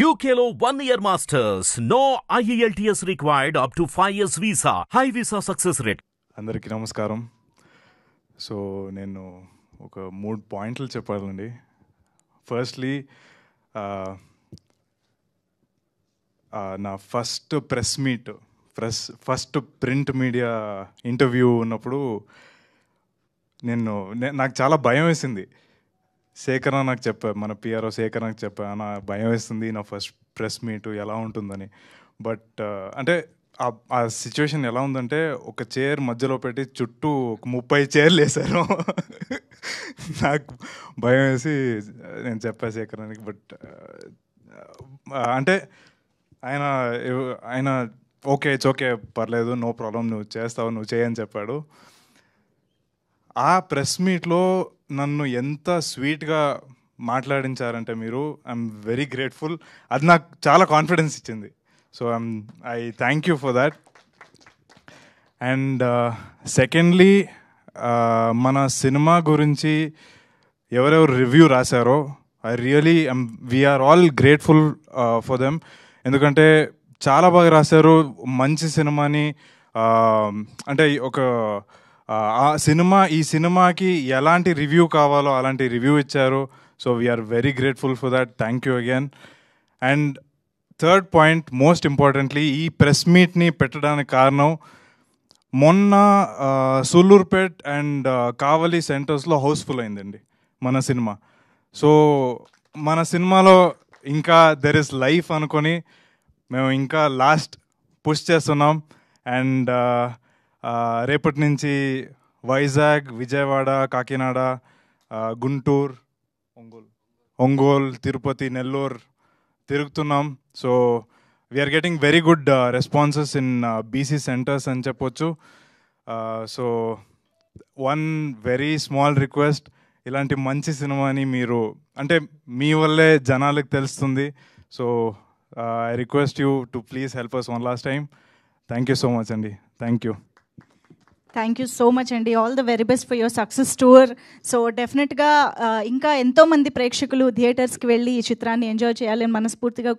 UKలో 1 year masters. No IELTS required up to 5 years visa. High visa success rate. అందరికీ నమస్కారం. So నేను ఒక 3 పాయింట్లు చెప్పాలండి. ఫస్ట్లీ నా first press meet first print media interview ఉన్నప్పుడు నాకు చాలా భయం వేసింది. శేఖర్ నాకు చెప్పా, మన పిఆర్ఓ శేఖర్ నాకు చెప్పా, నా భయం వేస్తుంది నా ఫస్ట్ ప్రెస్ మీట్ ఎలా ఉంటుందని. బట్ అంటే ఆ సిచ్యువేషన్ ఎలా ఉందంటే, ఒక చైర్ మధ్యలో పెట్టి చుట్టూ ఒక 30 చైర్లు వేశారు. నాకు భయం వేసి నేను చెప్పా శేఖరానికి. బట్ అంటే ఆయన ఓకే, ఇట్స్ ఓకే, పర్లేదు, నో ప్రాబ్లం, నువ్వు చేస్తావు, నువ్వు చేయని చెప్పాడు. ఆ ప్రెస్ మీట్లో నన్ను ఎంత స్వీట్గా మాట్లాడించారంటే మీరు, ఐఎమ్ వెరీ గ్రేట్ఫుల్. అది నాకు చాలా కాన్ఫిడెన్స్ ఇచ్చింది. So I thank you for that. And secondly, మన సినిమా గురించి ఎవరెవరు రివ్యూ రాశారో, I really we are all grateful for them. ఎందుకంటే చాలా బాగా రాశారు. మంచి సినిమాని అంటే ఈ సినిమాకి ఎలాంటి రివ్యూ కావాలో అలాంటి రివ్యూ ఇచ్చారు. So we are very grateful for that. Thank you again. And third point, most importantly, ఈ ప్రెస్ మీట్ని పెట్టడానికి కారణం, మొన్న సూళ్ళూరుపేట్ అండ్ కావలి సెంటర్స్లో హౌస్ఫుల్ అయిందండి మన సినిమా. సో మన సినిమాలో ఇంకా దెర్ ఇస్ లైఫ్ అనుకొని మేము ఇంకా లాస్ట్ పుష్ చేస్తున్నాం. అండ్ రేపటి నుంచి వైజాగ్, విజయవాడ, కాకినాడ, గుంటూరు, ఒంగోలు, తిరుపతి, నెల్లూరు తిరుగుతున్నాం. So we're getting very good responses in BC centers అని చెప్పొచ్చు. So one very small request, ఇలాంటి మంచి సినిమాని మీరు, అంటే మీ వల్లే జనాలకు తెలుస్తుంది. So I request you to please help us one last time. Thank you so much అండి. Thank you. Thank you so much అండి. All the very best for your success tour. So డెఫినెట్గా ఇంకా ఎంతోమంది ప్రేక్షకులు థియేటర్స్కి వెళ్ళి ఈ చిత్రాన్ని ఎంజాయ్ చేయాలని మనస్ఫూర్తిగా